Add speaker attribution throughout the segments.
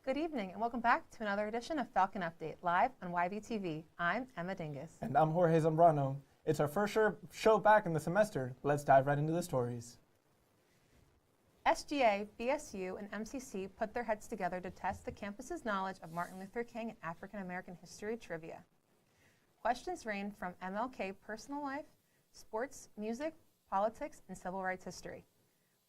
Speaker 1: Good evening and welcome back to another edition of Falcon Update, live on YBTV. I'm Emma Dingus.
Speaker 2: And I'm Jorge Zambrano. It's our first show back in the semester. Let's dive right into the stories.
Speaker 1: SGA, BSU, and MCC put their heads together to test the campus's knowledge of Martin Luther King and African American history trivia. Questions range from MLK personal life, sports, music, politics, and civil rights history.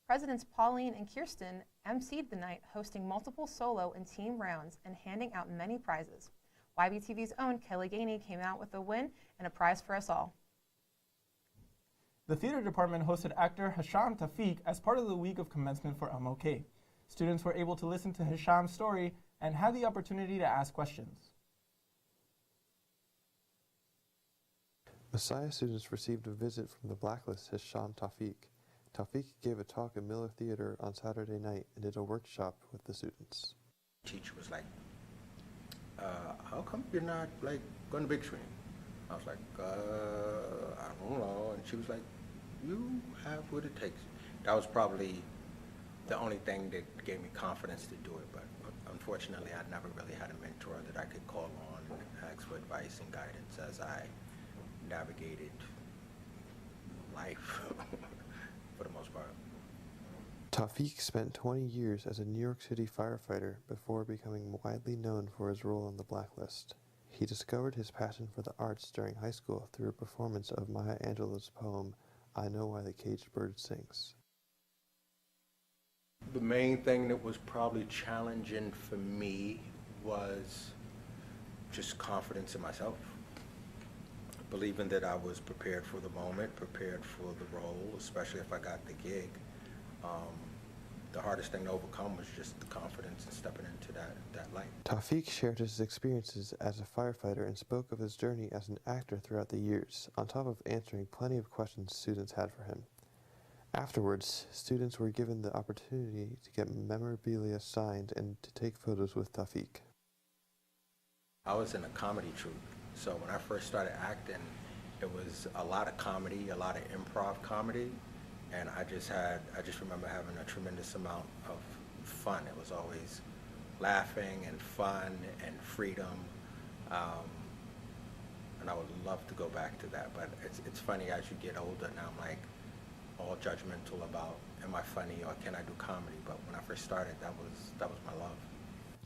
Speaker 1: Presidents Pauline and Kirsten emceed the night, hosting multiple solo and team rounds and handing out many prizes. YBTV's own Kelly Gainey came out with a win and a prize for us all.
Speaker 2: The theater department hosted actor Hisham Tawfiq as part of the week of commencement for MLK. Students were able to listen to Hisham's story and had the opportunity to ask questions.
Speaker 3: Messiah students received a visit from the blacklist Hisham Tawfiq. Tawfiq gave a talk at Miller Theater on Saturday night and did a workshop with the students.
Speaker 4: Teacher was like, how come you're not like going to big screen? I was like, I don't know. And she was like, you have what it takes. That was probably the only thing that gave me confidence to do it. But unfortunately, I never really had a mentor that I could call on and ask for advice and guidance as I navigated life. For the most part.
Speaker 3: Tawfiq spent 20 years as a New York City firefighter before becoming widely known for his role on the blacklist. He discovered his passion for the arts during high school through a performance of Maya Angelou's poem, I Know Why the Caged Bird Sings.
Speaker 4: The main thing that was probably challenging for me was just confidence in myself. Believing that I was prepared for the moment, prepared for the role, especially if I got the gig. The hardest thing to overcome was just the confidence and stepping into that light.
Speaker 3: Tawfiq shared his experiences as a firefighter and spoke of his journey as an actor throughout the years, on top of answering plenty of questions students had for him. Afterwards, students were given the opportunity to get memorabilia signed and to take photos with Tawfiq.
Speaker 4: I was in a comedy troupe. So when I first started acting, it was a lot of comedy, a lot of improv comedy, and I just remember having a tremendous amount of fun. It was always laughing and fun and freedom, and I would love to go back to that. But it's funny, as you get older, now I'm like all judgmental about, am I funny or can I do comedy? But when I first started, that was my love.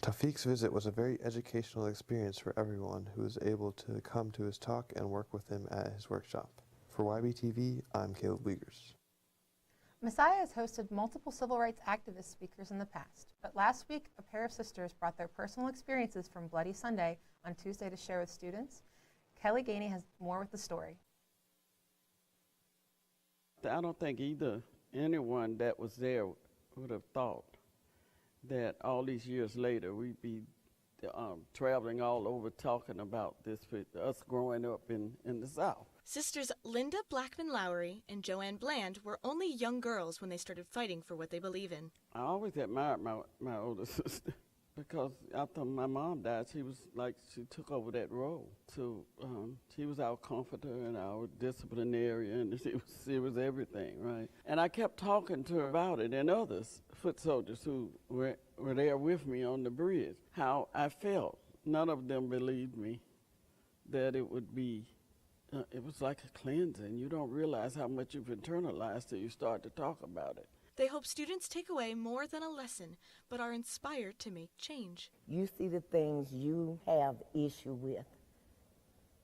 Speaker 3: Tawfiq's visit was a very educational experience for everyone who was able to come to his talk and work with him at his workshop. For YBTV, I'm Caleb Wiegers.
Speaker 1: Messiah has hosted multiple civil rights activist speakers in the past, but last week a pair of sisters brought their personal experiences from Bloody Sunday on Tuesday to share with students. Kelly Gainey has more with the story.
Speaker 5: I don't think anyone that was there would have thought that all these years later we'd be traveling all over talking about this, us growing up in the South.
Speaker 6: Sisters Linda Blackman Lowry and Joanne Bland were only young girls when they started fighting for what they believe in.
Speaker 5: I always admired my older sister because after my mom died, she took over that role. So she was our comforter and our disciplinarian. She was everything, right? And I kept talking to her about it, and others, foot soldiers who were there with me on the bridge, how I felt. None of them believed me that it would be, it was like a cleansing. You don't realize how much you've internalized till you start to talk about it.
Speaker 6: They hope students take away more than a lesson, but are inspired to make change.
Speaker 7: You see the things you have issue with.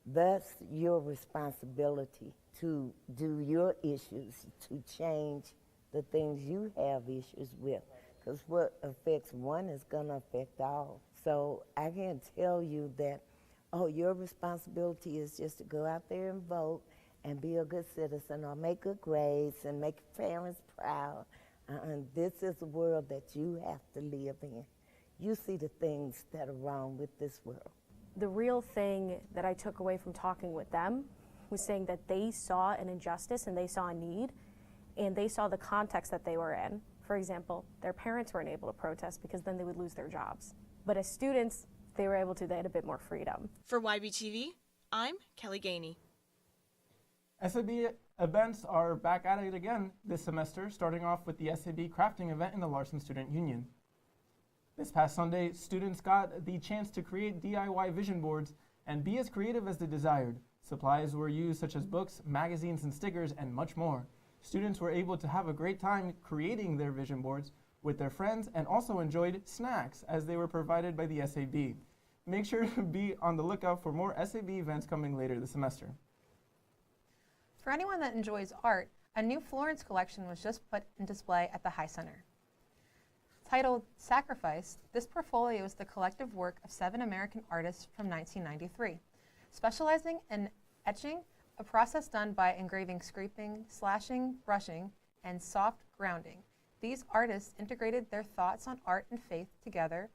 Speaker 7: That's your responsibility to do your issues, to change the things you have issues with. Because what affects one is going to affect all. So I can't tell you that, oh, your responsibility is just to go out there and vote and be a good citizen or make good grades and make your parents proud. This is a world that you have to live in. You see the things that are wrong with this world.
Speaker 8: The real thing that I took away from talking with them was saying that they saw an injustice and they saw a need, and they saw the context that they were in. For example, their parents weren't able to protest because then they would lose their jobs. But as students, they were able to, they had a bit more freedom.
Speaker 6: For YBTV, I'm Kelly Gainey.
Speaker 2: SAB events are back at it again this semester, starting off with the SAB crafting event in the Larson Student Union. This past Sunday, students got the chance to create DIY vision boards and be as creative as they desired. Supplies were used such as books, magazines, and stickers, and much more. Students were able to have a great time creating their vision boards with their friends and also enjoyed snacks as they were provided by the SAB. Make sure to be on the lookout for more SAB events coming later this semester.
Speaker 1: For anyone that enjoys art, a new Florence collection was just put in display at the High Center. Titled Sacrifice, this portfolio is the collective work of 7 American artists from 1993, specializing in etching, a process done by engraving, scraping, slashing, brushing, and soft grounding. These artists integrated their thoughts on art and faith together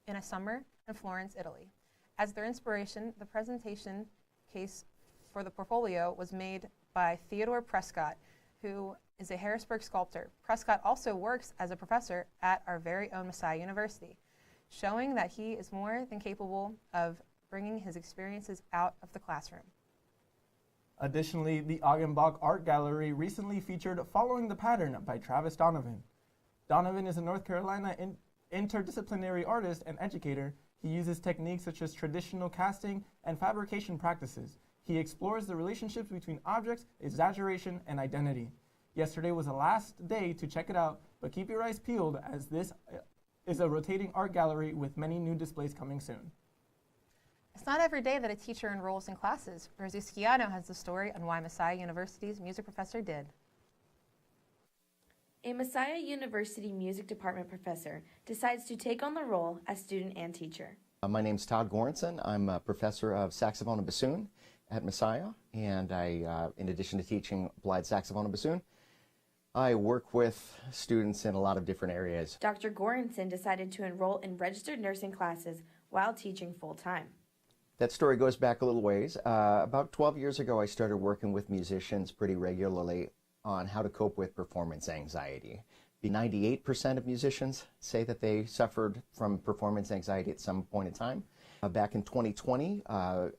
Speaker 1: in a summer in Florence, Italy. As their inspiration, the presentation case for the portfolio was made by Theodore Prescott, who is a Harrisburg sculptor. Prescott also works as a professor at our very own Messiah University, showing that he is more than capable of bringing his experiences out of the classroom.
Speaker 2: Additionally, the Augenbach Art Gallery recently featured Following the Pattern by Travis Donovan. Donovan is a North Carolina interdisciplinary artist and educator. He uses techniques such as traditional casting and fabrication practices. He explores the relationships between objects, exaggeration, and identity. Yesterday was the last day to check it out, but keep your eyes peeled as this is a rotating art gallery with many new displays coming soon.
Speaker 1: It's not every day that a teacher enrolls in classes. Rosie Schiano has the story on why Messiah University's music professor did.
Speaker 9: A Messiah University music department professor decides to take on the role as student and teacher.
Speaker 10: My name's Todd Goranson. I'm a professor of saxophone and bassoon at Messiah, and I, in addition to teaching applied saxophone and bassoon, I work with students in a lot of different areas.
Speaker 9: Dr. Goranson decided to enroll in registered nursing classes while teaching full-time.
Speaker 10: That story goes back a little ways. About 12 years ago, I started working with musicians pretty regularly on how to cope with performance anxiety. 98% of musicians say that they suffered from performance anxiety at some point in time. Back in 2020, I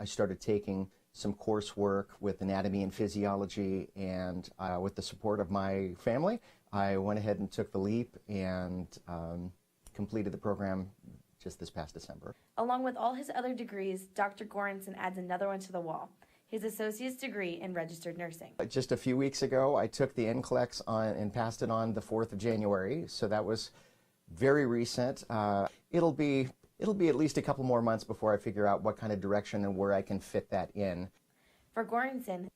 Speaker 10: started taking some coursework with anatomy and physiology, and with the support of my family, I went ahead and took the leap and completed the program just this past December.
Speaker 9: Along with all his other degrees, Dr. Goranson adds another one to the wall, his associate's degree in registered nursing.
Speaker 10: Just a few weeks ago, I took the NCLEX on and passed it on the 4th of January, so that was very recent. It'll be at least a couple more months before I figure out what kind of direction and where I can fit that in.
Speaker 9: For Goranson,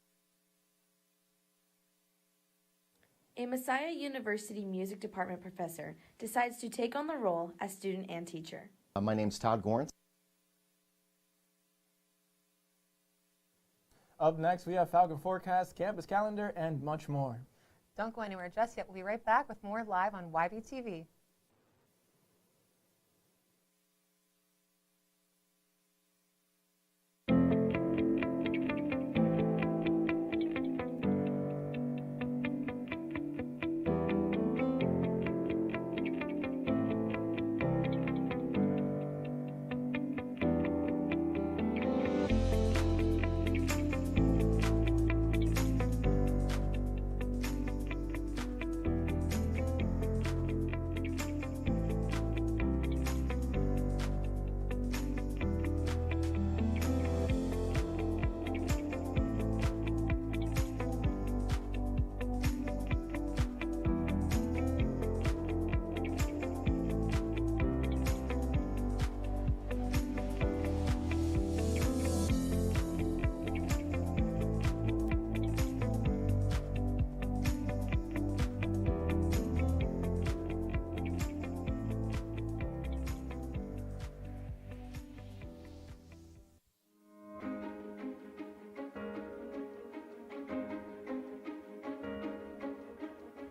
Speaker 9: a Messiah University music department professor decides to take on the role as student and teacher.
Speaker 10: My name's Todd Goranson.
Speaker 2: Up next, we have Falcon Forecast, campus calendar, and much more.
Speaker 1: Don't go anywhere just yet. We'll be right back with more live on YBTV.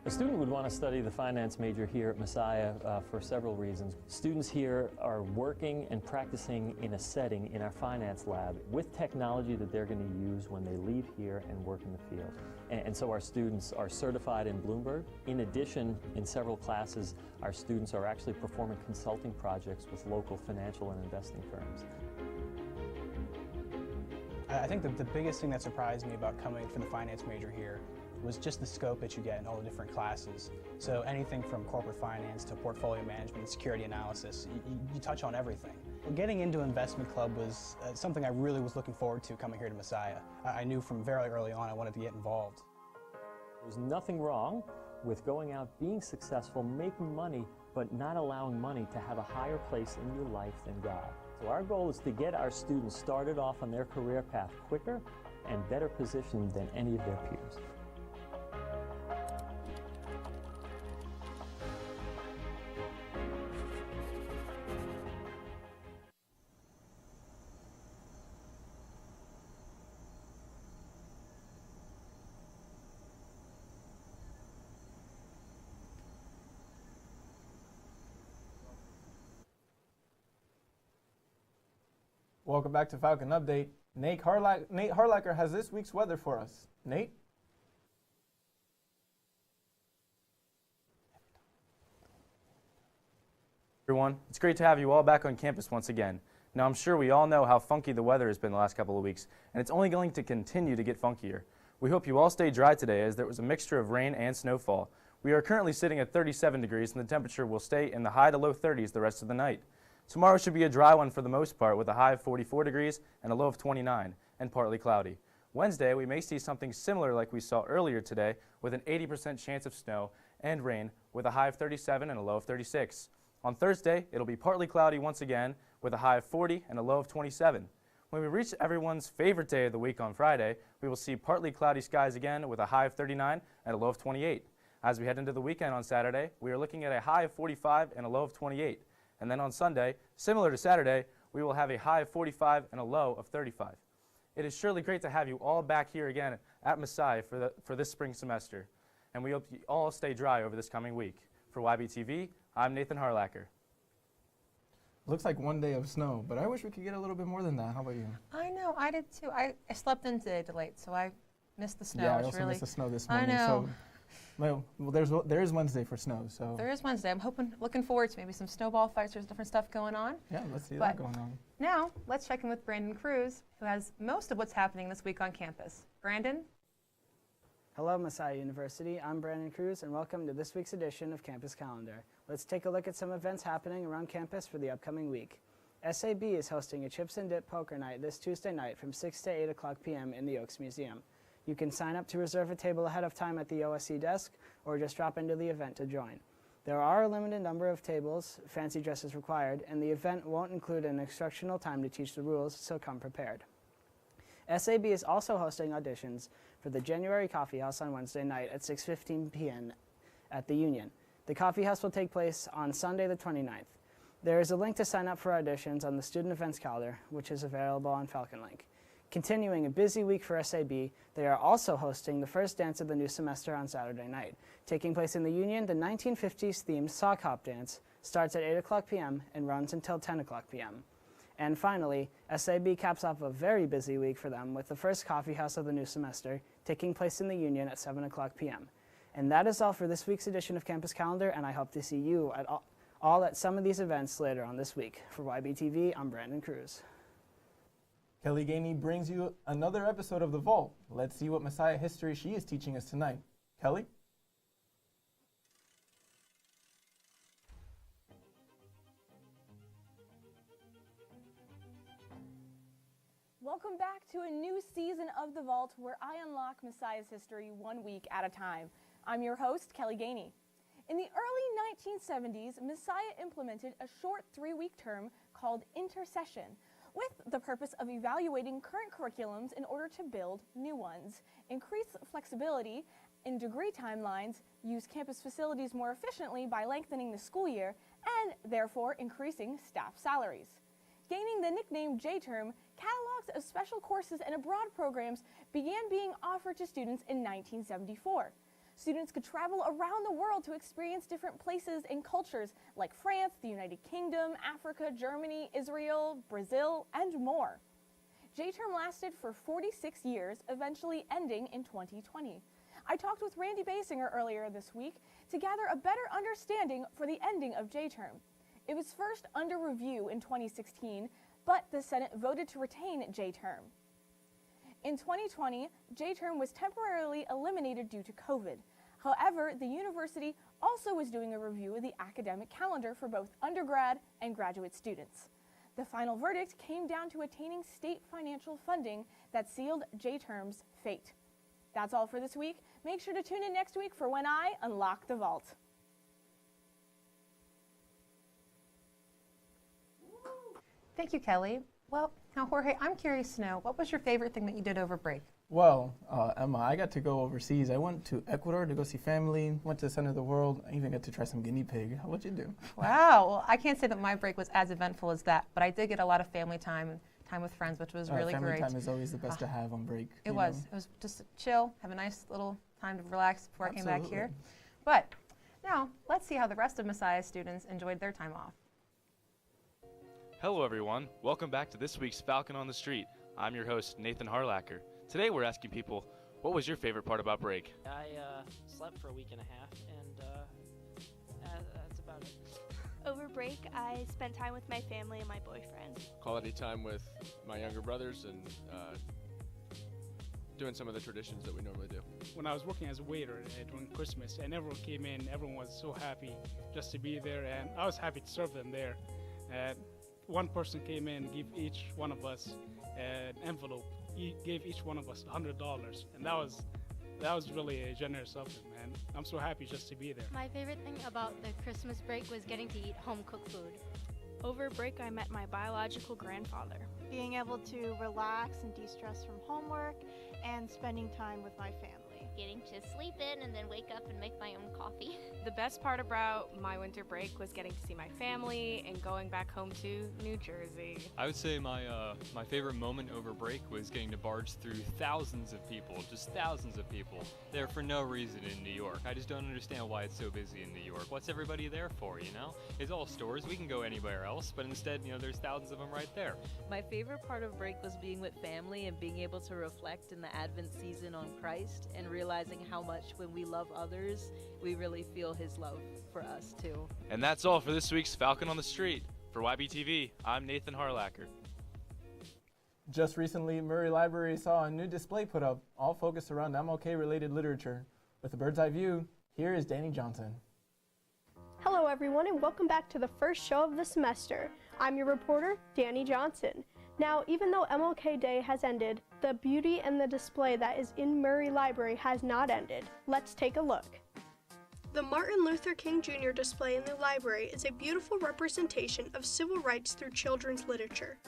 Speaker 11: A student would want to study the finance major here at Messiah for several reasons. Students here are working and practicing in a setting in our finance lab with technology that they're going to use when they leave here and work in the field. And so our students are certified in Bloomberg. In addition, in several classes, our students are actually performing consulting projects with local financial and investing firms.
Speaker 12: I think that the biggest thing that surprised me about coming for the finance major here was just the scope that you get in all the different classes. So anything from corporate finance to portfolio management, security analysis, you touch on everything. Getting into Investment Club was something I really was looking forward to coming here to Messiah. I knew from very early on I wanted to get involved.
Speaker 11: There's nothing wrong with going out, being successful, making money, but not allowing money to have a higher place in your life than God. So our goal is to get our students started off on their career path quicker and better positioned than any of their peers.
Speaker 2: Welcome back to Falcon Update. Nate Harlacher has this week's weather for us. Nate?
Speaker 13: Everyone, it's great to have you all back on campus once again. Now, I'm sure we all know how funky the weather has been the last couple of weeks, and it's only going to continue to get funkier. We hope you all stay dry today, as there was a mixture of rain and snowfall. We are currently sitting at 37 degrees, and the temperature will stay in the high to low 30s the rest of the night. Tomorrow should be a dry one for the most part, with a high of 44 degrees and a low of 29, and partly cloudy. Wednesday, we may see something similar like we saw earlier today, with an 80% chance of snow and rain, with a high of 37 and a low of 36. On Thursday, it'll be partly cloudy once again, with a high of 40 and a low of 27. When we reach everyone's favorite day of the week on Friday, we will see partly cloudy skies again, with a high of 39 and a low of 28. As we head into the weekend on Saturday, we are looking at a high of 45 and a low of 28. And then on Sunday, similar to Saturday, we will have a high of 45 and a low of 35. It is surely great to have you all back here again at Messiah for this spring semester. And we hope you all stay dry over this coming week. For YBTV, I'm Nathan Harlacher.
Speaker 2: Looks like one day of snow, but I wish we could get a little bit more than that. How about you?
Speaker 1: I know, I did too. I slept in today late, so I missed the snow.
Speaker 2: Yeah, I also missed the snow this morning.
Speaker 1: I know.
Speaker 2: So, well, there is Wednesday for snow. So
Speaker 1: there is Wednesday. I'm looking forward to maybe some snowball fights. There's different stuff going on.
Speaker 2: Yeah, let's see that going on.
Speaker 1: Now, let's check in with Brandon Cruz, who has most of what's happening this week on campus. Brandon?
Speaker 14: Hello, Messiah University. I'm Brandon Cruz, and welcome to this week's edition of Campus Calendar. Let's take a look at some events happening around campus for the upcoming week. SAB is hosting a Chips and Dip Poker Night this Tuesday night from 6 to 8 o'clock p.m. in the Oaks Museum. You can sign up to reserve a table ahead of time at the OSC desk, or just drop into the event to join. There are a limited number of tables, fancy dress is required, and the event won't include an instructional time to teach the rules, so come prepared. SAB is also hosting auditions for the January Coffee House on Wednesday night at 6:15 p.m. at the Union. The Coffee House will take place on Sunday the 29th. There is a link to sign up for auditions on the Student Events Calendar, which is available on Falcon Link. Continuing a busy week for SAB, they are also hosting the first dance of the new semester on Saturday night. Taking place in the Union, the 1950s themed sock hop dance starts at 8 o'clock p.m. and runs until 10 o'clock p.m. And finally, SAB caps off a very busy week for them with the first coffee house of the new semester taking place in the Union at 7 o'clock p.m. And that is all for this week's edition of Campus Calendar, and I hope to see you at all at some of these events later on this week. For YBTV, I'm Brandon Cruz.
Speaker 2: Kelly Gainey brings you another episode of The Vault. Let's see what Messiah history she is teaching us tonight. Kelly?
Speaker 15: Welcome back to a new season of The Vault, where I unlock Messiah's history 1 week at a time. I'm your host, Kelly Gainey. In the early 1970s, Messiah implemented a short 3-week term called intercession, with the purpose of evaluating current curriculums in order to build new ones, increase flexibility in degree timelines, use campus facilities more efficiently by lengthening the school year, and therefore increasing staff salaries. Gaining the nickname J-Term, catalogs of special courses and abroad programs began being offered to students in 1974. Students could travel around the world to experience different places and cultures like France, the United Kingdom, Africa, Germany, Israel, Brazil, and more. J-Term lasted for 46 years, eventually ending in 2020. I talked with Randy Basinger earlier this week to gather a better understanding for the ending of J-Term. It was first under review in 2016, but the Senate voted to retain J-Term. In 2020, J-term was temporarily eliminated due to COVID. However, the university also was doing a review of the academic calendar for both undergrad and graduate students. The final verdict came down to attaining state financial funding that sealed J-term's fate. That's all for this week. Make sure to tune in next week for when I unlock the vault.
Speaker 1: Thank you, Kelly. Well, now Jorge, I'm curious to know, what was your favorite thing that you did over break?
Speaker 2: Well, Emma, I got to go overseas. I went to Ecuador to go see family, went to the center of the world. I even got to try some guinea pig. What'd you do?
Speaker 1: Wow. Well, I can't say that my break was as eventful as that, but I did get a lot of family time and time with friends, which was really
Speaker 2: family
Speaker 1: great.
Speaker 2: Family time is always the best to have on break.
Speaker 1: It was. It was just chill, have a nice little time to relax before I came back here.
Speaker 2: Absolutely.
Speaker 1: But now, let's see how the rest of Messiah students enjoyed their time off.
Speaker 16: Hello everyone, welcome back to this week's Falcon on the Street. I'm your host, Nathan Harlacker. Today we're asking people, what was your favorite part about break?
Speaker 17: I slept for a week and a half, and that's about it.
Speaker 18: Over break, I spent time with my family and my boyfriend.
Speaker 19: Quality time with my younger brothers and doing some of the traditions that we normally do.
Speaker 20: When I was working as a waiter during Christmas and everyone came in, everyone was so happy just to be there, and I was happy to serve them there. One person came in, gave each one of us an envelope. He gave each one of us $100, and that was really generous of him, man. I'm so happy just to be there.
Speaker 21: My favorite thing about the Christmas break was getting to eat home-cooked food.
Speaker 18: Over break, I met my biological grandfather.
Speaker 22: Being able to relax and de-stress from homework and spending time with my family.
Speaker 23: Getting to sleep in and then wake up and make my own coffee.
Speaker 24: The best part about my winter break was getting to see my family and going back home to New Jersey.
Speaker 25: I would say my favorite moment over break was getting to barge through thousands of people, just thousands of people, there for no reason in New York. I just don't understand why it's so busy in New York. What's everybody there for, you know? It's all stores, we can go anywhere else, but instead, you know, there's thousands of them right there.
Speaker 26: My favorite part of break was being with family and being able to reflect in the Advent season on Christ and realizing how much when we love others, we really feel his love for us too.
Speaker 16: And that's all for this week's Falcon on the Street. For YBTV, I'm Nathan Harlacker.
Speaker 2: Just recently, Murray Library saw a new display put up, all focused around MLK-related literature. With a bird's eye view, here is Danny Johnson.
Speaker 27: Hello everyone, and welcome back to the first show of the semester. I'm your reporter, Danny Johnson. Now, even though MLK Day has ended, the beauty and the display that is in Murray Library has not ended. Let's take a look.
Speaker 28: The Martin Luther King Jr. display in the library is a beautiful representation of civil rights through children's literature.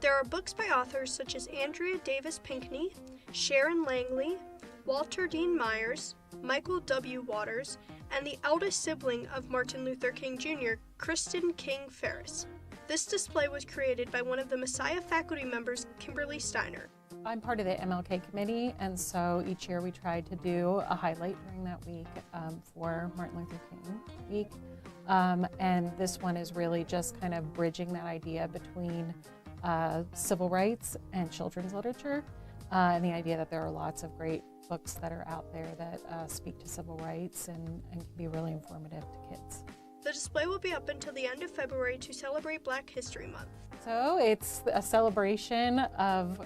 Speaker 28: There are books by authors such as Andrea Davis Pinkney, Sharon Langley, Walter Dean Myers, Michael W. Waters, and the eldest sibling of Martin Luther King Jr., Kristen King Ferris. This display was created by one of the Messiah faculty members, Kimberly Steiner.
Speaker 29: I'm part of the MLK committee, and so each year we try to do a highlight during that week for Martin Luther King Week. And this one is really just kind of bridging that idea between civil rights and children's literature, and the idea that there are lots of great books that are out there that speak to civil rights and can be really informative to kids.
Speaker 28: The display will be up until the end of February to celebrate Black History Month.
Speaker 29: So it's a celebration of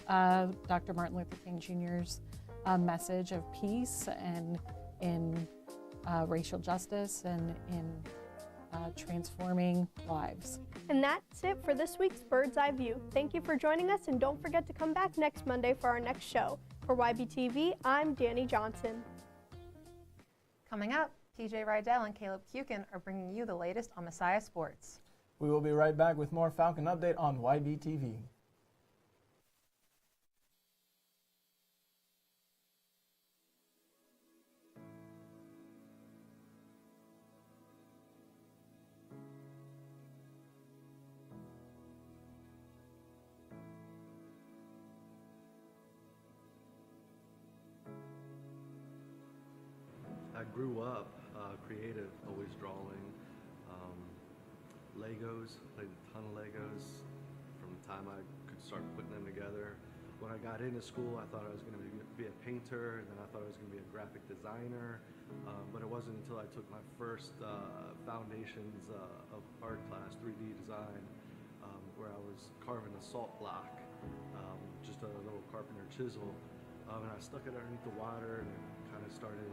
Speaker 29: Dr. Martin Luther King Jr.'s message of peace and in racial justice and in transforming lives.
Speaker 27: And that's it for this week's Bird's Eye View. Thank you for joining us, and don't forget to come back next Monday for our next show. For YBTV, I'm Danny Johnson.
Speaker 1: Coming up, TJ Rydell and Caleb Kukin are bringing you the latest on Messiah sports.
Speaker 2: We will be right back with more Falcon Update on YBTV.
Speaker 30: I grew up creative, always drawing. Legos, played a ton of Legos from the time I could start putting them together. When I got into school, I thought I was going to be a painter, and then I thought I was going to be a graphic designer. But it wasn't until I took my first foundations of art class, 3D design, where I was carving a salt block, just a little carpenter chisel, and I stuck it underneath the water, and it kind of started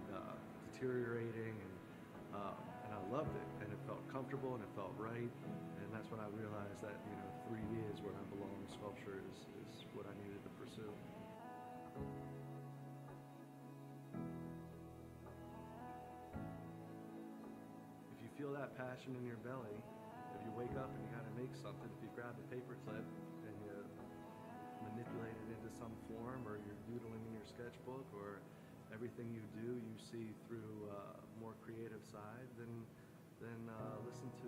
Speaker 30: deteriorating, and I loved it, and it felt comfortable, and it felt right, and that's when I realized that 3D is where I belong. Sculpture is what I needed to pursue. If you feel that passion in your belly, if you wake up and you got to make something, if you grab a paper clip and you manipulate it into some form, or you're doodling in your sketchbook, or everything you do you see through a more creative side, then listen to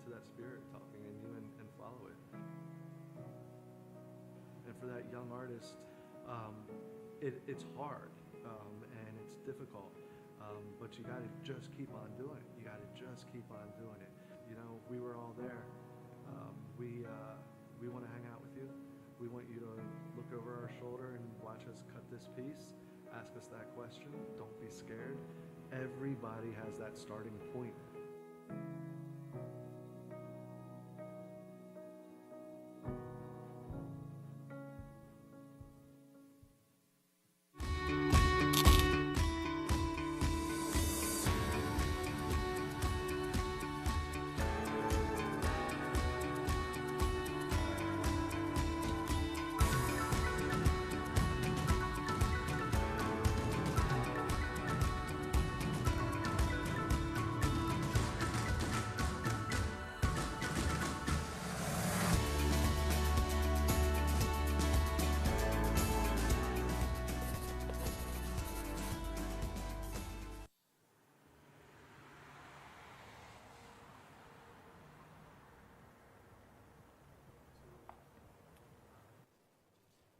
Speaker 30: that spirit talking in you and follow it. And for that young artist, it's hard and it's difficult, but you got to just keep on doing it. You got to just keep on doing it. We were all there. We want to hang out with you. We want you to look over our shoulder and watch us cut this piece. Ask us that question. Don't be scared. Everybody has that starting point.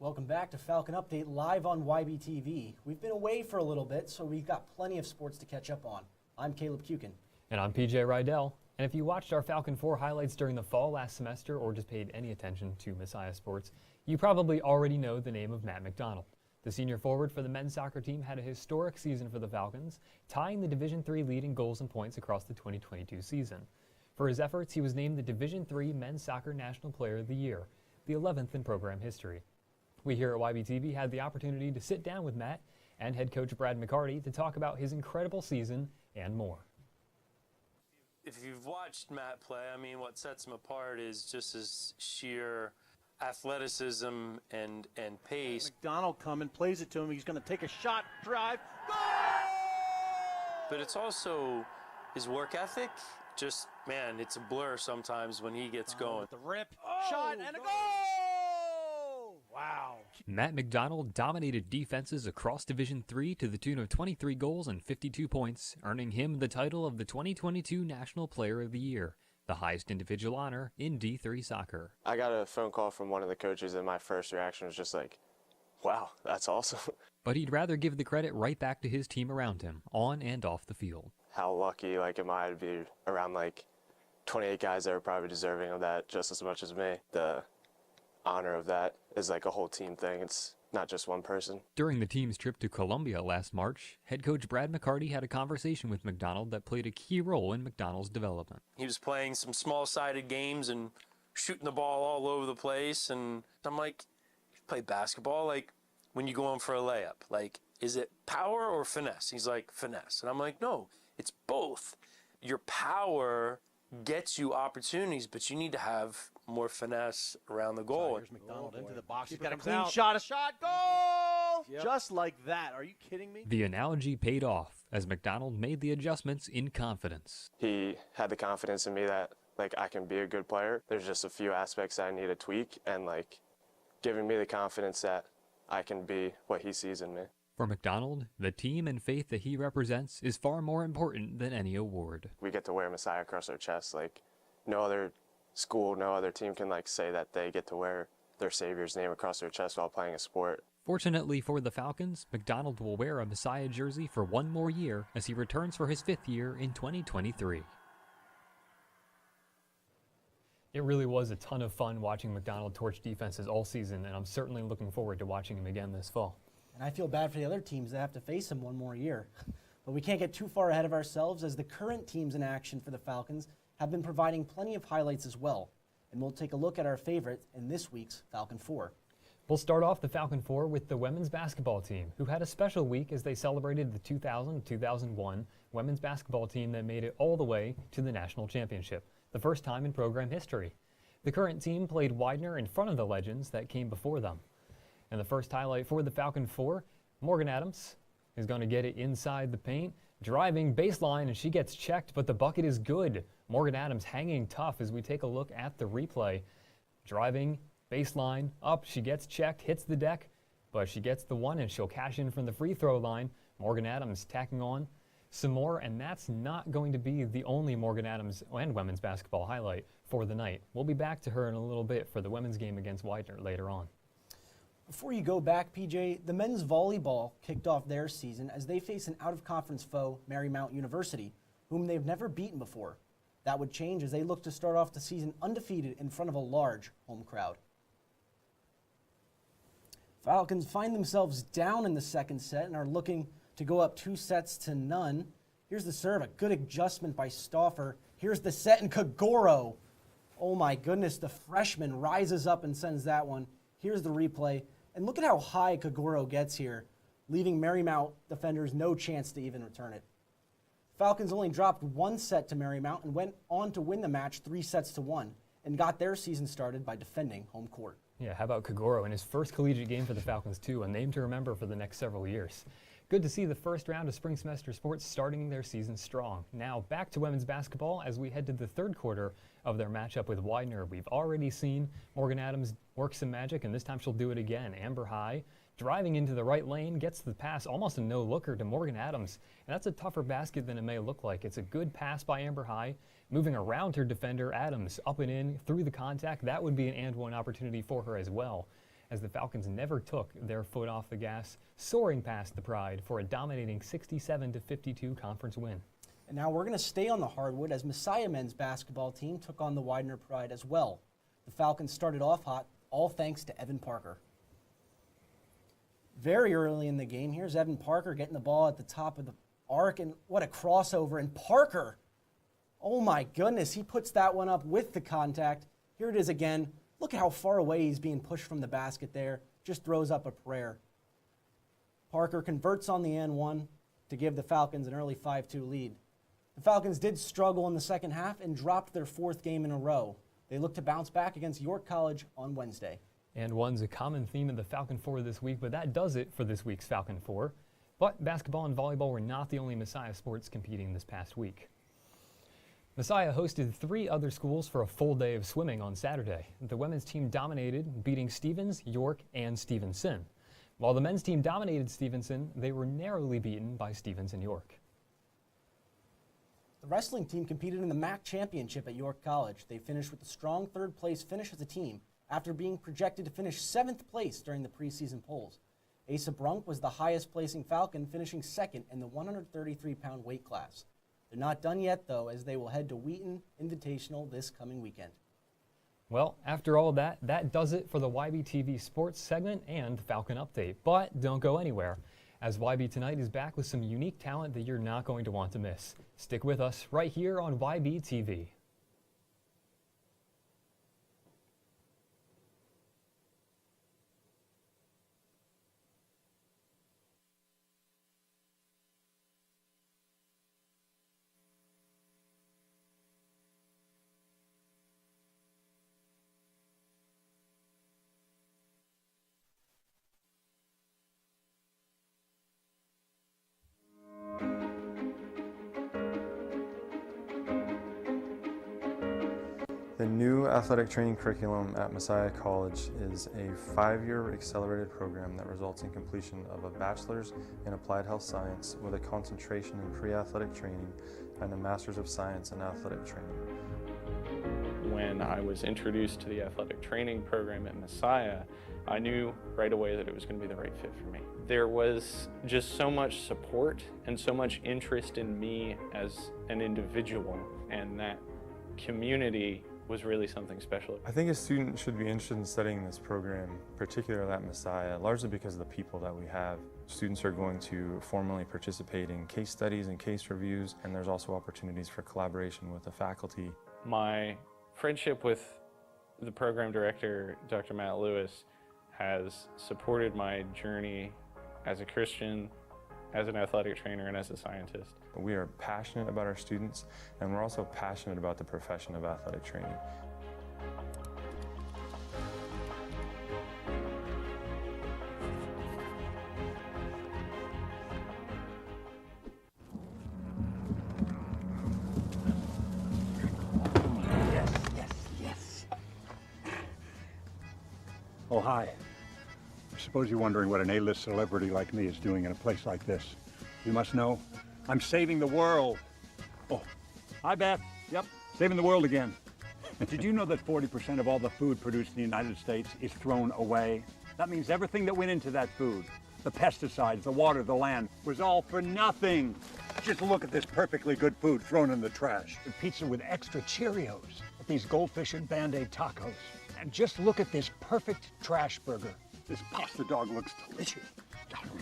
Speaker 3: Welcome back to Falcon Update live on YBTV. We've been away for a little bit, so we've got plenty of sports to catch up on. I'm Caleb Kukin.
Speaker 4: And I'm PJ Rydell. And if you watched our Falcon 4 highlights during the fall last semester or just paid any attention to Messiah Sports, you probably already know the name of Matt McDonald. The senior forward for the men's soccer team had a historic season for the Falcons, tying the Division III lead in goals and points across the 2022 season. For his efforts, he was named the Division III Men's Soccer National Player of the Year, the 11th in program history. We here at YBTV had the opportunity to sit down with Matt and head coach Brad McCarty to talk about his incredible season and more.
Speaker 5: If you've watched Matt play, I mean, what sets him apart is just his sheer athleticism and pace.
Speaker 6: McDonald coming, plays it to him. He's going to take a shot, drive, goal!
Speaker 5: But it's also his work ethic. Just, man, it's a blur sometimes when he gets going.
Speaker 6: The rip, shot, and a goal! Wow.
Speaker 4: Matt McDonald dominated defenses across Division III to the tune of 23 goals and 52 points, earning him the title of the 2022 National Player of the Year, the highest individual honor in D3 soccer.
Speaker 7: I got a phone call from one of the coaches, and my first reaction was just like, wow, that's awesome.
Speaker 4: But he'd rather give the credit right back to his team around him, on and off the field.
Speaker 7: How lucky am I to be around 28 guys that are probably deserving of that just as much as me. The honor of that is a whole team thing. It's not just one person.
Speaker 4: During the team's trip to Colombia last March, head coach Brad McCarty had a conversation with McDonald that played a key role in McDonald's development.
Speaker 5: He was playing some small-sided games and shooting the ball all over the place, and I'm like, you play basketball, when you go in for a layup, is it power or finesse? He's like, finesse. And I'm like, no, it's both. Your power gets you opportunities, but you need to have more finesse around the goal.
Speaker 6: Here's McDonald into the box. He's got a clean shot, goal! Yep. Just like that. Are you kidding me?
Speaker 4: The analogy paid off as McDonald made the adjustments in confidence.
Speaker 7: He had the confidence in me that I can be a good player. There's just a few aspects that I need to tweak, and giving me the confidence that I can be what he sees in me.
Speaker 4: For McDonald, the team and faith that he represents is far more important than any award.
Speaker 7: We get to wear Messiah across our chest. No other school, no other team can say that they get to wear their Savior's name across their chest while playing a sport.
Speaker 4: Fortunately for the Falcons, McDonald will wear a Messiah jersey for one more year as he returns for his 5th year in 2023. It really was a ton of fun watching McDonald torch defenses all season, and I'm certainly looking forward to watching him again this fall.
Speaker 3: And I feel bad for the other teams that have to face him one more year. But we can't get too far ahead of ourselves, as the current teams in action for the Falcons have been providing plenty of highlights as well. And we'll take a look at our favorite in this week's Falcon 4.
Speaker 4: We'll start off the Falcon Four with the women's basketball team, who had a special week as they celebrated the 2000-2001 women's basketball team that made it all the way to the national championship, the first time in program history. The current team played Widener in front of the legends that came before them. And the first highlight for the Falcon Four, Morgan Adams is going to get it inside the paint, driving baseline, and she gets checked, but the bucket is good. Morgan Adams hanging tough as we take a look at the replay. Driving baseline up, she gets checked, hits the deck, but she gets the one and she'll cash in from the free throw line. Morgan Adams tacking on some more, and that's not going to be the only Morgan Adams and women's basketball highlight for the night. We'll be back to her in a little bit for the women's game against Widener later on.
Speaker 3: Before you go back, PJ, the men's volleyball kicked off their season as they face an out-of-conference foe, Marymount University, whom they've never beaten before. That would change as they look to start off the season undefeated in front of a large home crowd. Falcons find themselves down in the second set and are looking to go up 2-0. Here's the serve, a good adjustment by Stauffer. Here's the set, and Kagoro. Oh my goodness, the freshman rises up and sends that one. Here's the replay, and look at how high Kagoro gets here, leaving Marymount defenders no chance to even return it. Falcons only dropped one set to Marymount and went on to win the match 3-1 and got their season started by defending home court.
Speaker 4: Yeah, how about Kagoro in his first collegiate game for the Falcons too, a name to remember for the next several years. Good to see the first round of spring semester sports starting their season strong. Now back to women's basketball as we head to the third quarter of their matchup with Widener. We've already seen Morgan Adams work some magic, and this time she'll do it again. Amber High driving into the right lane, gets the pass, almost a no-looker to Morgan Adams. And that's a tougher basket than it may look like. It's a good pass by Amber High, moving around her defender, Adams, up and in, through the contact. That would be an and-one opportunity for her as well, as the Falcons never took their foot off the gas, soaring past the Pride for a dominating 67-52 conference win.
Speaker 3: And now we're going to stay on the hardwood as Messiah men's basketball team took on the Widener Pride as well. The Falcons started off hot, all thanks to Evan Parker. Very early in the game, here's Evan Parker getting the ball at the top of the arc, and what a crossover. And Parker, oh my goodness, he puts that one up with the contact. Here it is again. Look at how far away he's being pushed from the basket there. Just throws up a prayer. Parker converts on the N1 to give the Falcons an early 5-2 lead. The Falcons did struggle in the second half and dropped their fourth game in a row. They look to bounce back against York College on Wednesday.
Speaker 4: And one's a common theme of the Falcon Four this week, but that does it for this week's Falcon Four. But basketball and volleyball were not the only Messiah sports competing this past week. Messiah hosted 3 other schools for a full day of swimming on Saturday. The women's team dominated, beating Stevens, York, and Stevenson. While the men's team dominated Stevenson, they were narrowly beaten by Stevens and York.
Speaker 3: The wrestling team competed in the MAC championship at York College. They finished with a strong third-place finish as a team after being projected to finish 7th place during the preseason polls. Asa Brunk was the highest-placing Falcon, finishing second in the 133-pound weight class. They're not done yet, though, as they will head to Wheaton Invitational this coming weekend.
Speaker 4: Well, after all that, that does it for the YBTV Sports segment and Falcon Update. But don't go anywhere, as YB Tonight is back with some unique talent that you're not going to want to miss. Stick with us right here on YBTV.
Speaker 8: The new athletic training curriculum at Messiah College is a 5-year accelerated program that results in completion of a bachelor's in applied health science with a concentration in pre-athletic training and a master's of science in athletic training.
Speaker 9: When I was introduced to the athletic training program at Messiah, I knew right away that it was going to be the right fit for me. There was just so much support and so much interest in me as an individual, and that community was really something special.
Speaker 8: I think a student should be interested in studying this program, particularly at Messiah, largely because of the people that we have. Students are going to formally participate in case studies and case reviews, and there's also opportunities for collaboration with the faculty.
Speaker 9: My friendship with the program director, Dr. Matt Lewis, has supported my journey as a Christian, as an athletic trainer, and as a scientist.
Speaker 8: We are passionate about our students, and we're also passionate about the profession of athletic training.
Speaker 10: Oh, hi. I suppose you're wondering what an A-list celebrity like me is doing in a place like this. You must know, I'm saving the world. Oh, hi, Beth. Yep, saving the world again. Did you know that 40% of all the food produced in the United States is thrown away? That means everything that went into that food, the pesticides, the water, the land, was all for nothing. Just look at this perfectly good food thrown in the trash. The pizza with extra Cheerios, these goldfish and Band-Aid tacos. And just look at this perfect trash burger. This pasta dog looks delicious.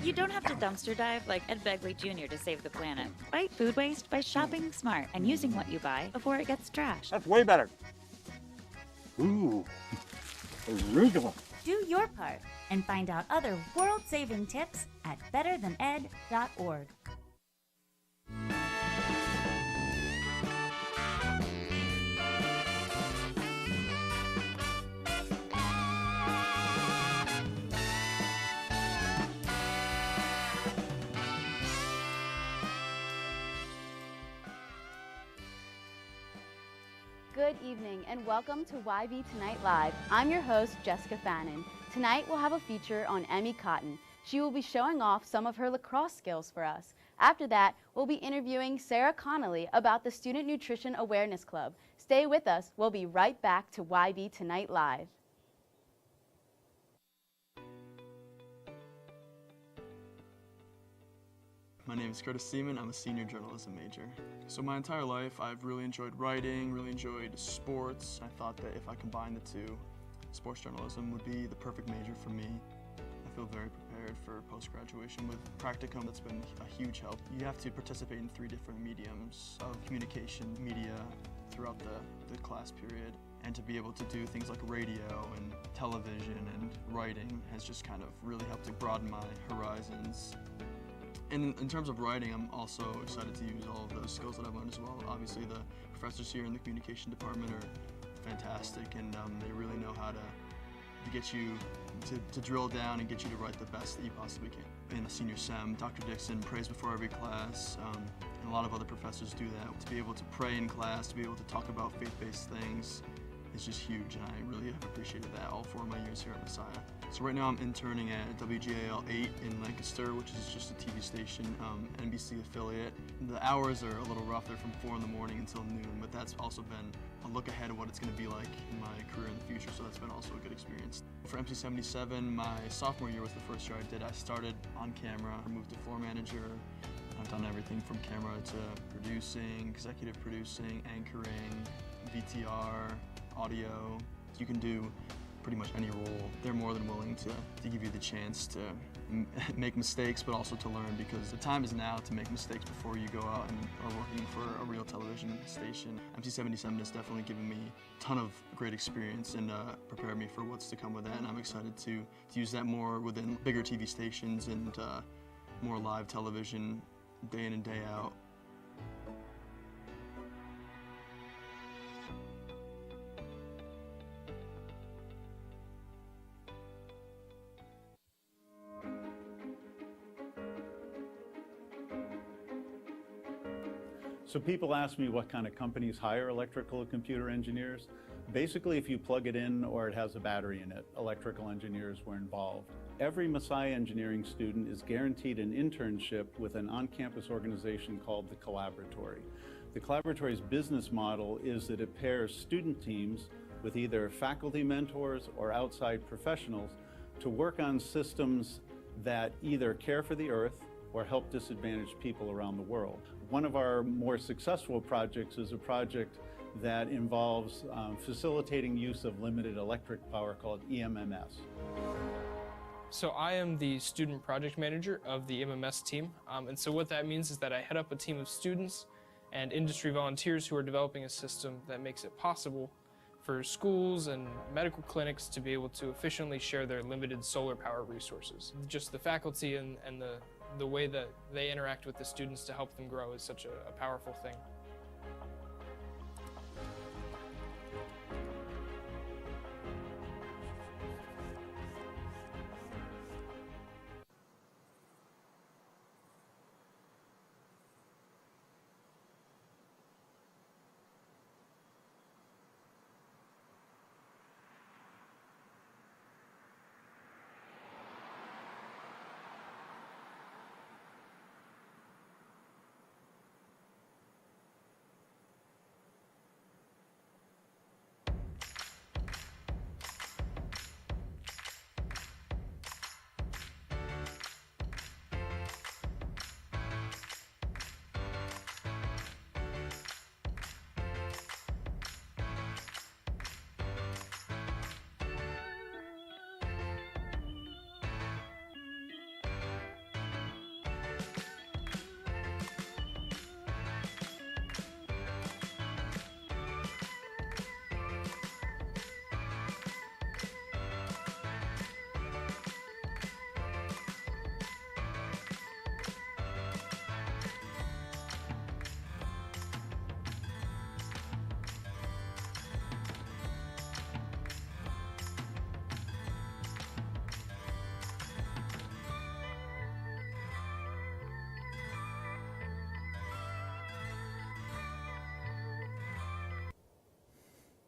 Speaker 11: You don't have to dumpster dive like Ed Begley Jr. to save the planet. Fight food waste by shopping smart and using what you buy before it gets trashed.
Speaker 10: That's way better. Ooh, arugula.
Speaker 11: Do your part and find out other world-saving tips at betterthaned.org.
Speaker 12: Good evening and welcome to YB Tonight Live. I'm your host, Jessica Fannin. Tonight we'll have a feature on Emmy Cotton. She will be showing off some of her lacrosse skills for us. After that, we'll be interviewing Sarah Connolly about the Student Nutrition Awareness Club. Stay with us. We'll be right back to YB Tonight Live.
Speaker 13: My name is Curtis Seaman. I'm a senior journalism major. So my entire life, I've really enjoyed writing, really enjoyed sports. I thought that if I combined the two, sports journalism would be the perfect major for me. I feel very prepared for post-graduation with practicum. That's been a huge help. You have to participate in 3 different mediums of communication, media, throughout the class period. And to be able to do things like radio and television and writing has just kind of really helped to broaden my horizons. And in terms of writing, I'm also excited to use all of those skills that I've learned as well. Obviously, the professors here in the communication department are fantastic, and they really know how to get you to drill down and get you to write the best that you possibly can. In a senior sem, Dr. Dixon prays before every class, and a lot of other professors do that. To be able to pray in class, to be able to talk about faith-based things is just huge, and I really have appreciated that all 4 of my years here at Messiah. So right now I'm interning at WGAL 8 in Lancaster, which is just a TV station, NBC affiliate. The hours are a little rough. They're from 4 in the morning until noon, but that's also been a look ahead of what it's going to be like in my career in the future, so that's been also a good experience. For MC77, my sophomore year was the first year I did. I started on camera, moved to floor manager. I've done everything from camera to producing, executive producing, anchoring, VTR, audio. You can do pretty much any role. They're more than willing to give you the chance to make mistakes, but also to learn, because the time is now to make mistakes before you go out and are working for a real television station. MC77 has definitely given me a ton of great experience and prepared me for what's to come with that, and I'm excited to use that more within bigger TV stations and more live television day in and day out.
Speaker 10: So people ask me what kind of companies hire electrical and computer engineers. Basically, if you plug it in or it has a battery in it, electrical engineers were involved. Every Messiah engineering student is guaranteed an internship with an on-campus organization called the Collaboratory. The Collaboratory's business model is that it pairs student teams with either faculty mentors or outside professionals to work on systems that either care for the earth or help disadvantaged people around the world. One of our more successful projects is a project that involves facilitating use of limited electric power called EMMS.
Speaker 14: So I am the student project manager of the EMMS team, and so what that means is that I head up a team of students and industry volunteers who are developing a system that makes it possible for schools and medical clinics to be able to efficiently share their limited solar power resources. Just the faculty and the way that they interact with the students to help them grow is such a powerful thing.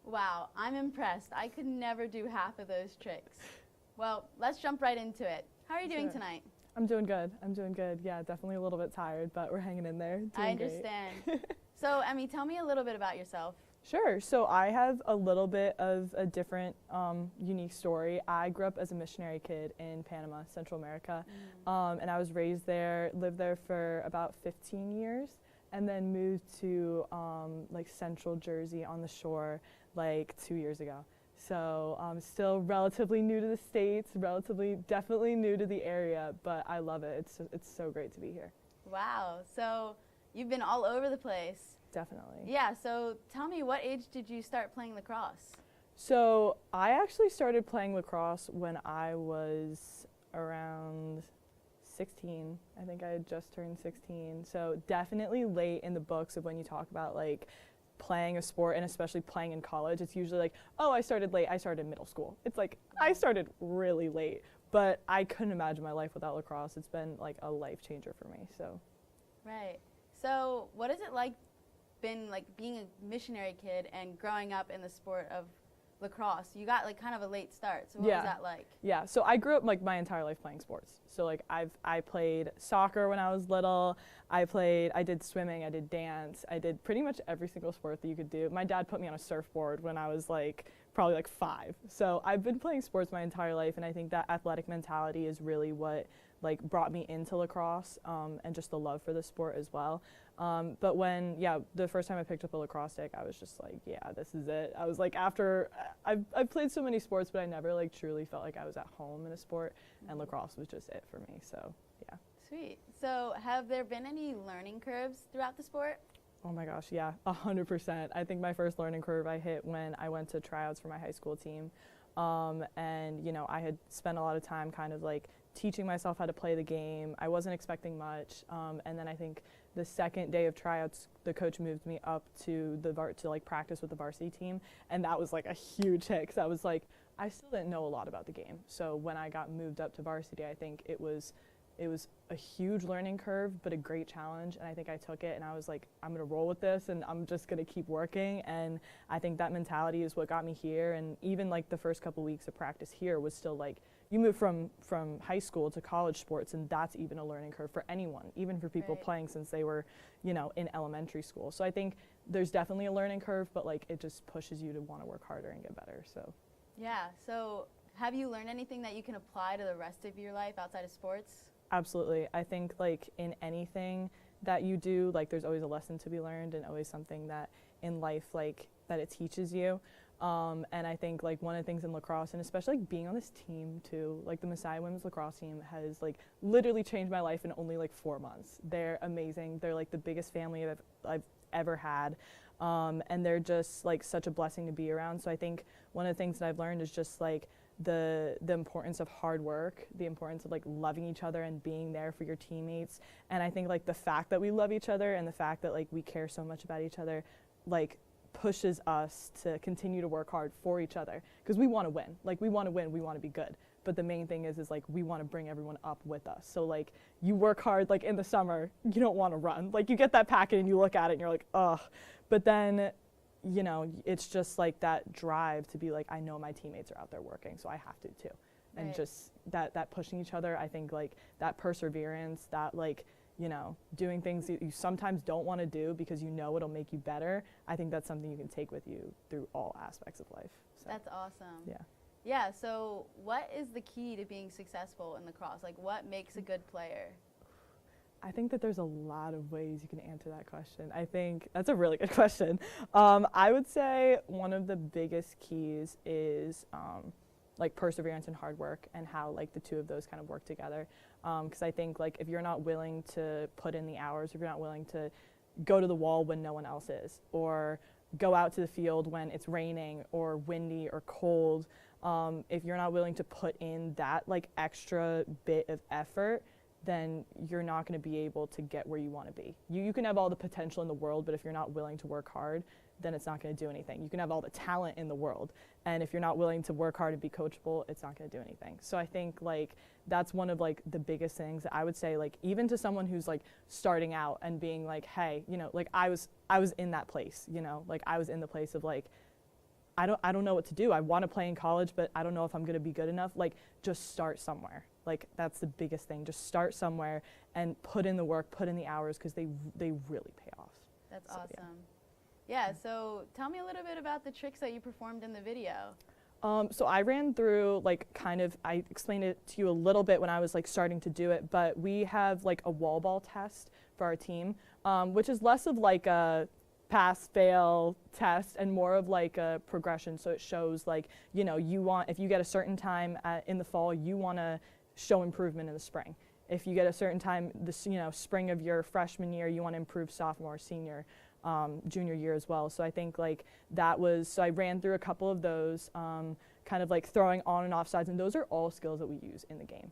Speaker 12: Wow, I'm impressed. I could never do half of those tricks. Well, let's jump right into it. How are you doing tonight?
Speaker 15: I'm doing good. I'm doing good. Yeah, definitely a little bit tired, but we're hanging in there. Doing
Speaker 12: I
Speaker 15: great.
Speaker 12: understand. So, Emmy, tell me a little bit about yourself.
Speaker 15: Sure. So I have a little bit of a different, unique story. I grew up as a missionary kid in Panama, Central America, and I was raised there, lived there for about 15 years, and then moved to like Central Jersey on the shore like 2 years ago. So I'm still relatively new to the States, definitely new to the area, but I love it. It's so great to be here.
Speaker 12: Wow. So you've been all over the place.
Speaker 15: Definitely.
Speaker 12: Yeah. So tell me, what age did you start playing lacrosse?
Speaker 15: So I actually started playing lacrosse when I was around 16. I think I had just turned 16. So definitely late in the books of when you talk about like playing a sport, and especially playing in college. It's usually like, oh, I started late. I started in middle school. It's like I started really late, but I couldn't imagine my life without lacrosse. It's been like a life changer for me. So.
Speaker 12: Right. So what is it like been like being a missionary kid and growing up in the sport of lacrosse? You got like kind of a late start. So what was that like?
Speaker 15: Yeah. So I grew up like my entire life playing sports. So like I played soccer when I was little. I did swimming, I did dance, I did pretty much every single sport that you could do. My dad put me on a surfboard when I was like probably like 5. So I've been playing sports my entire life, and I think that athletic mentality is really what like brought me into lacrosse, and just the love for the sport as well. But when, the first time I picked up a lacrosse stick, I was just like, yeah, this is it. I was like, I've played so many sports, but I never like truly felt like I was at home in a sport, and lacrosse was just it for me, so yeah.
Speaker 12: Sweet. So have there been any learning curves throughout the sport?
Speaker 15: Oh my gosh, yeah, 100%. I think my first learning curve I hit when I went to tryouts for my high school team. And, you know, I had spent a lot of time kind of like teaching myself how to play the game. I wasn't expecting much. And then I think the second day of tryouts, the coach moved me up to to like practice with the varsity team. And that was like a huge hit, because I was like, I still didn't know a lot about the game. So when I got moved up to varsity, I think it was a huge learning curve, but a great challenge. And I think I took it and I was like, I'm gonna roll with this and I'm just gonna keep working. And I think that mentality is what got me here. And even like the first couple weeks of practice here was still like, you move from high school to college sports, and that's even a learning curve for anyone, even for people playing since they were, you know, in elementary school. So I think there's definitely a learning curve, but like it just pushes you to wanna work harder and get better, so.
Speaker 12: Yeah, so have you learned anything that you can apply to the rest of your life outside of sports?
Speaker 15: Absolutely. I think like in anything that you do, like there's always a lesson to be learned, and always something that in life like that it teaches you. And I think like one of the things in lacrosse, and especially like being on this team too, like the Messiah women's lacrosse team has like literally changed my life in only like 4 months. They're amazing. They're like the biggest family I've ever had. And they're just like such a blessing to be around. So I think one of the things that I've learned is just like the importance of hard work, the importance of like loving each other and being there for your teammates. And I think like the fact that we love each other and the fact that like we care so much about each other, like pushes us to continue to work hard for each other, because we want to win. Like we want to win, we want to be good. But the main thing is like we want to bring everyone up with us. So like you work hard, like in the summer, you don't want to run. Like you get that packet and you look at it and you're like, ugh. But then, you know, it's just like that drive to be like, I know my teammates are out there working, so I have to too. And
Speaker 12: Right.
Speaker 15: just that pushing each other, I think like that perseverance, that like, you know, doing things that you sometimes don't want to do because you know it'll make you better. I think that's something you can take with you through all aspects of life. So,
Speaker 12: That's awesome.
Speaker 15: yeah.
Speaker 12: Yeah, so what is the key to being successful in lacrosse? Like what makes a good player?
Speaker 15: I think that there's a lot of ways you can answer that question. I think that's a really good question. I would say one of the biggest keys is like perseverance and hard work, and how like the two of those kind of work together. Because I think like if you're not willing to put in the hours, if you're not willing to go to the wall when no one else is, or go out to the field when it's raining or windy or cold, if you're not willing to put in that like extra bit of effort, then you're not going to be able to get where you want to be. You can have all the potential in the world, but if you're not willing to work hard, then it's not going to do anything. You can have all the talent in the world, and if you're not willing to work hard and be coachable, it's not going to do anything. So I think like that's one of like the biggest things that I would say, like even to someone who's like starting out and being like, hey, you know, like I was in that place, you know, like I was in the place of like, I don't know what to do. I want to play in college, but I don't know if I'm going to be good enough. Like just start somewhere. Like that's the biggest thing. Just start somewhere and put in the work, put in the hours, because they really pay off.
Speaker 12: That's
Speaker 15: So,
Speaker 12: awesome. Yeah, so tell me a little bit about the tricks that you performed in the video.
Speaker 15: So I ran through like I explained it to you a little bit when I was like starting to do it, but we have like a wall ball test for our team, which is less of like a pass fail test and more of like a progression. So it shows like, you know, if you get a certain time in the fall, you want to show improvement in the spring. If you get a certain time this, you know, spring of your freshman year, you want to improve sophomore, senior, junior year as well. So I think like so I ran through a couple of those, kind of like throwing on and off sides, and those are all skills that we use in the game.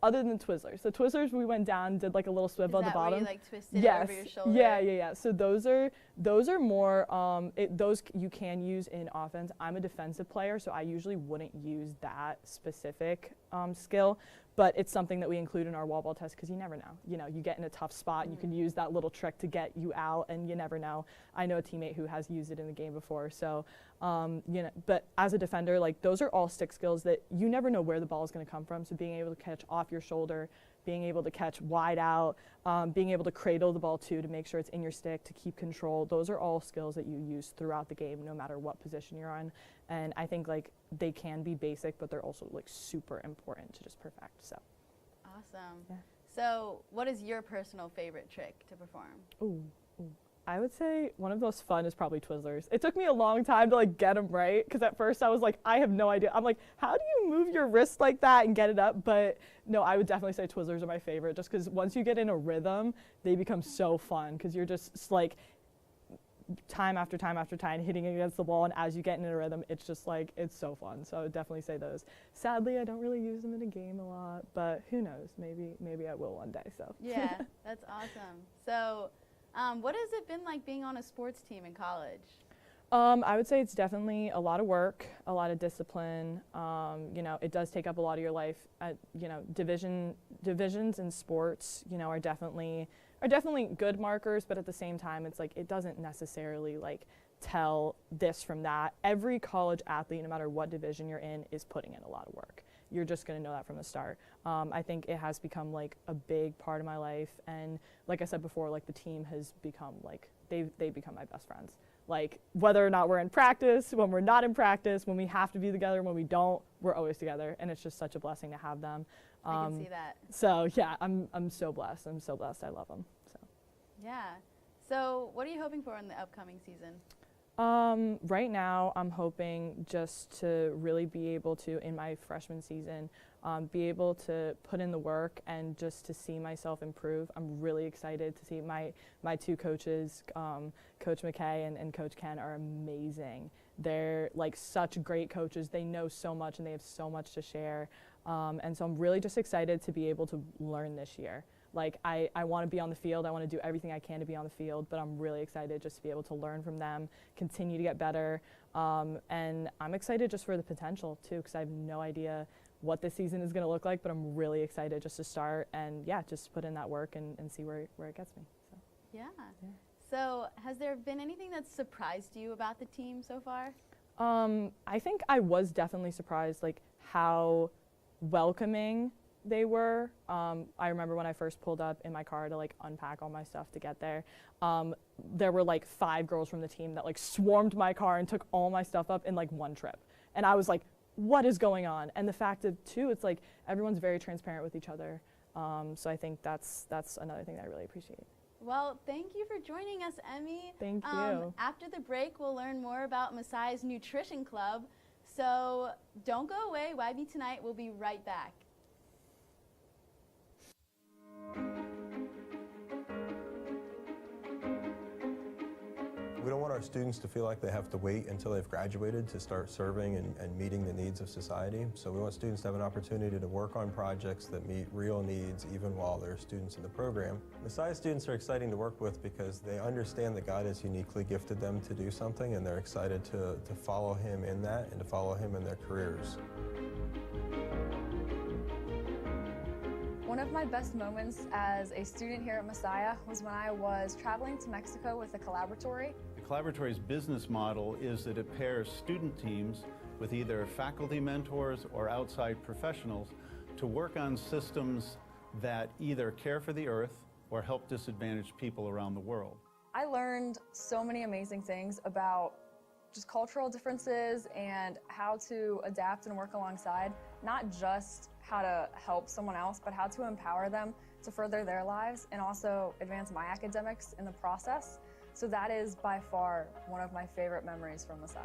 Speaker 15: Other than Twizzlers. The Twizzlers, we went down, did like a little swivel at the bottom.
Speaker 12: Is that where you like twisted
Speaker 15: yes.
Speaker 12: over your shoulder?
Speaker 15: Yeah. So those are more, those you can use in offense. I'm a defensive player, so I usually wouldn't use that specific skill, but it's something that we include in our wall ball test because you never know. You know, you get in a tough spot and you can use that little trick to get you out, and you never know. I know a teammate who has used it in the game before, so you know, but as a defender, like those are all stick skills that you never know where the ball is going to come from. So being able to catch off your shoulder, being able to catch wide out, being able to cradle the ball too to make sure it's in your stick, to keep control. Those are all skills that you use throughout the game, no matter what position you're on. And I think like they can be basic, but they're also like super important to just perfect. So.
Speaker 12: Awesome.
Speaker 15: Yeah.
Speaker 12: So what is your personal favorite trick to perform?
Speaker 15: Ooh. I would say one of the most fun is probably Twizzlers. It took me a long time to like get them right, because at first I was like, I have no idea. I'm like, how do you move your wrist like that and get it up? But no, I would definitely say Twizzlers are my favorite, just because once you get in a rhythm, they become so fun, because you're just like time after time after time hitting against the wall, and as you get in a rhythm, it's just like, it's so fun. So I would definitely say those. Sadly, I don't really use them in a game a lot, but who knows? Maybe I will one day. So
Speaker 12: Yeah, that's awesome. So what has it been like being on a sports team in college?
Speaker 15: I would say it's definitely a lot of work, a lot of discipline. You know, it does take up a lot of your life. You know, divisions in sports, you know, are definitely good markers, but at the same time, it's like it doesn't necessarily like tell this from that. Every college athlete, no matter what division you're in, is putting in a lot of work. You're just going to know that from the start. I think it has become like a big part of my life, and like I said before, like the team has become like they've become my best friends. Like whether or not we're in practice, when we're not in practice, when we have to be together, when we don't, we're always together, and it's just such a blessing to have them.
Speaker 12: I can see that.
Speaker 15: So yeah, I'm so blessed. I'm so blessed. I love them. So.
Speaker 12: Yeah. So what are you hoping for in the upcoming season?
Speaker 15: Right now, I'm hoping just to really be able to, in my freshman season, be able to put in the work and just to see myself improve. I'm really excited to see my two coaches, Coach McKay and Coach Ken, are amazing. They're like such great coaches. They know so much and they have so much to share. And so I'm really just excited to be able to learn this year. Like I want to be on the field. I want to do everything I can to be on the field, but I'm really excited just to be able to learn from them, continue to get better. And I'm excited just for the potential too, because I have no idea what this season is going to look like, but I'm really excited just to start and yeah, just put in that work and see where it gets me. So.
Speaker 12: Yeah. So has there been anything that's surprised you about the team so far?
Speaker 15: I think I was definitely surprised like how welcoming they were. I remember when I first pulled up in my car to like unpack all my stuff to get there, there were like 5 girls from the team that like swarmed my car and took all my stuff up in like one trip. And I was like, what is going on? And the fact that too, it's like everyone's very transparent with each other. So I think that's another thing that I really appreciate.
Speaker 12: Well, thank you for joining us, Emmy.
Speaker 15: Thank you.
Speaker 12: After the break, we'll learn more about Messiah's Nutrition Club. So don't go away. YB Tonight will be right back.
Speaker 17: We don't want our students to feel like they have to wait until they've graduated to start serving and meeting the needs of society. So we want students to have an opportunity to work on projects that meet real needs even while they're students in the program. Messiah students are exciting to work with because they understand that God has uniquely gifted them to do something, and they're excited to follow Him in that and to follow Him in their careers.
Speaker 18: One of my best moments as a student here at Messiah was when I was traveling to Mexico with a collaboratory.
Speaker 10: The collaboratory's business model is that it pairs student teams with either faculty mentors or outside professionals to work on systems that either care for the earth or help disadvantaged people around the world.
Speaker 18: I learned so many amazing things about just cultural differences and how to adapt and work alongside, not just how to help someone else, but how to empower them to further their lives and also advance my academics in the process. So that is by far one of my favorite memories from Messiah.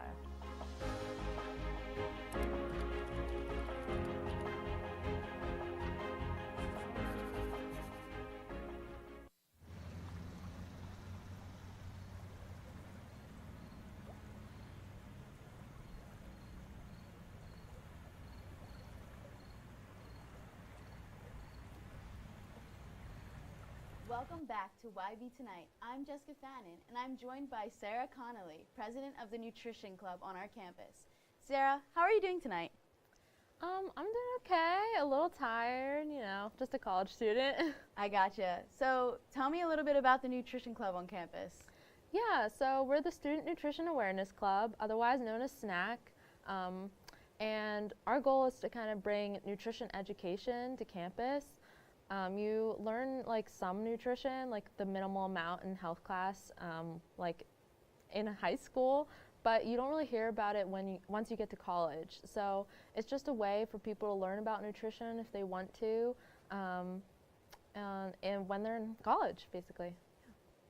Speaker 12: Welcome back to YB Tonight. I'm Jessica Fannin, and I'm joined by Sarah Connolly, president of the Nutrition Club on our campus. Sarah, how are you doing tonight?
Speaker 19: I'm doing okay, a little tired, you know, just a college student.
Speaker 12: I gotcha. So tell me a little bit about the Nutrition Club on campus.
Speaker 19: Yeah, so we're the Student Nutrition Awareness Club, otherwise known as SNAC. And our goal is to kind of bring nutrition education to campus. You learn like some nutrition, like the minimal amount in health class, like in high school, but you don't really hear about it once you get to college. So it's just a way for people to learn about nutrition if they want to, and when they're in college, basically.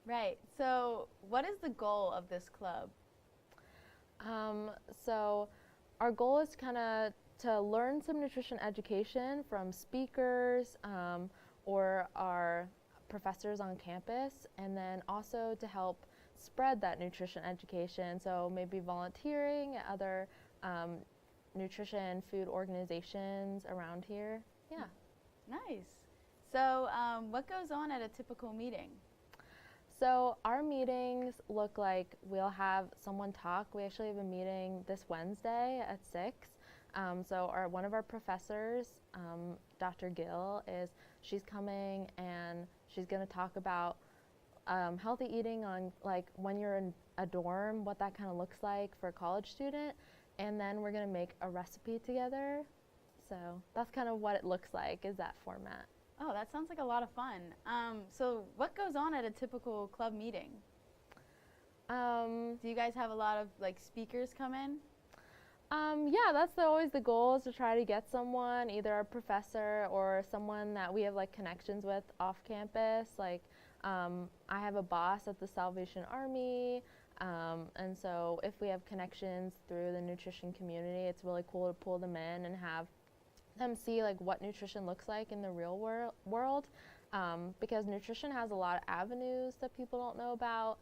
Speaker 12: Right. So what is the goal of this club?
Speaker 19: So our goal is kind of to learn some nutrition education from speakers or our professors on campus, and then also to help spread that nutrition education. So maybe volunteering at other nutrition food organizations around here. Yeah.
Speaker 12: Nice. So what goes on at a typical meeting?
Speaker 19: So our meetings look like we'll have someone talk. We actually have a meeting this Wednesday at 6. So one of our professors, Dr. Gill, she's coming and she's going to talk about healthy eating on like when you're in a dorm, what that kind of looks like for a college student, and then we're going to make a recipe together. So that's kind of what it looks like, is that format.
Speaker 12: Oh, that sounds like a lot of fun. So what goes on at a typical club meeting? Do you guys have a lot of like speakers come in?
Speaker 19: Yeah, that's always the goal, is to try to get someone, either a professor or someone that we have like connections with off campus. Like I have a boss at the Salvation Army. I And so if we have connections through the nutrition community, it's really cool to pull them in and have them see like what nutrition looks like in the real world, because nutrition has a lot of avenues that people don't know about.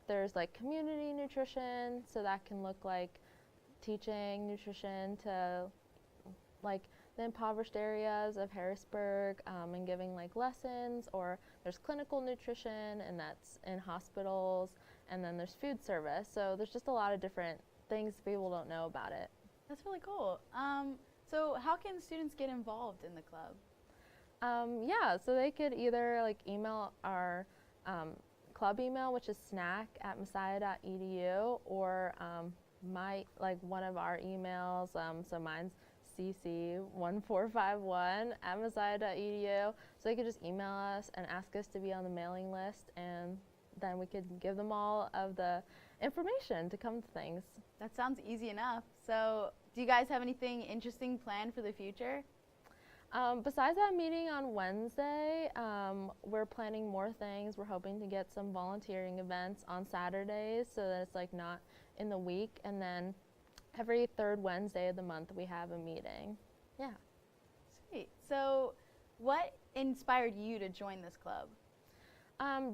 Speaker 19: There's like community nutrition, so that can look like teaching nutrition to like the impoverished areas of Harrisburg, and giving like lessons. Or there's clinical nutrition, and that's in hospitals. And then there's food service. So there's just a lot of different things people don't know about it.
Speaker 12: That's really cool. So how can students get involved in the club?
Speaker 19: Yeah, so they could either like email our club email, which is snack@messiah.edu, or one of our emails. So mine's cc1451@messiah.edu. So they could just email us and ask us to be on the mailing list, and then we could give them all of the information to come to things.
Speaker 12: That sounds easy enough. So do you guys have anything interesting planned for the future?
Speaker 19: Besides that meeting on Wednesday, we're planning more things. We're hoping to get some volunteering events on Saturdays so that it's like not in the week. And then every third Wednesday of the month we have a meeting. Yeah.
Speaker 12: Sweet. So what inspired you to join this club?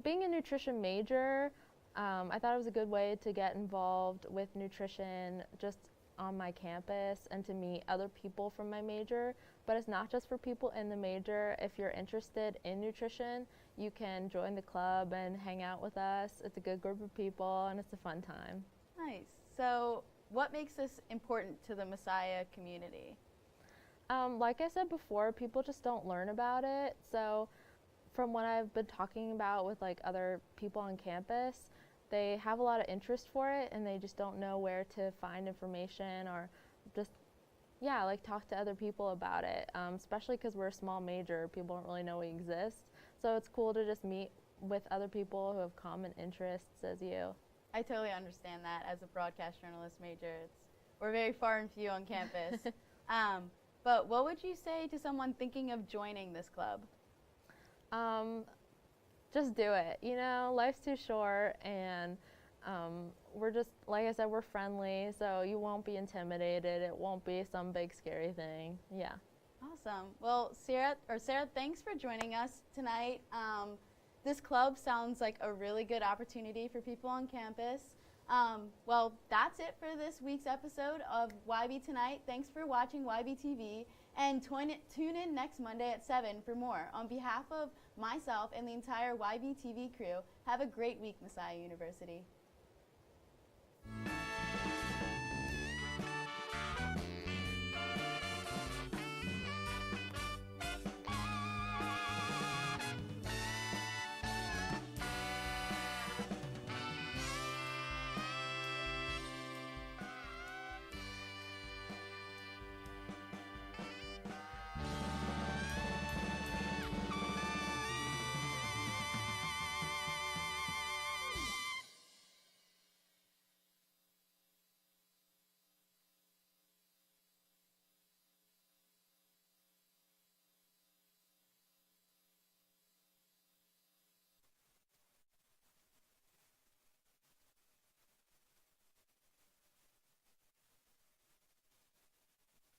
Speaker 19: Being a nutrition major, I thought it was a good way to get involved with nutrition just on my campus and to meet other people from my major. But it's not just for people in the major. If you're interested in nutrition, you can join the club and hang out with us. It's a good group of people and it's a fun time.
Speaker 12: Nice. So what makes this important to the Messiah community?
Speaker 19: Like I said before, people just don't learn about it. So from what I've been talking about with like other people on campus, they have a lot of interest for it and they just don't know where to find information or just, yeah, like talk to other people about it, especially because we're a small major. People don't really know we exist. So it's cool to just meet with other people who have common interests as you.
Speaker 12: I totally understand that as a broadcast journalist major. We're very far and few on campus. But what would you say to someone thinking of joining this club?
Speaker 19: Just do it. You know, life's too short, and we're just, like I said, we're friendly, so you won't be intimidated. It won't be some big scary thing. Yeah.
Speaker 12: Awesome. Well, Sarah, thanks for joining us tonight. This club sounds like a really good opportunity for people on campus. Well, that's it for this week's episode of YB Tonight. Thanks for watching YBTV, and tune in next Monday at 7 for more. On behalf of myself and the entire YBTV crew, have a great week, Messiah University.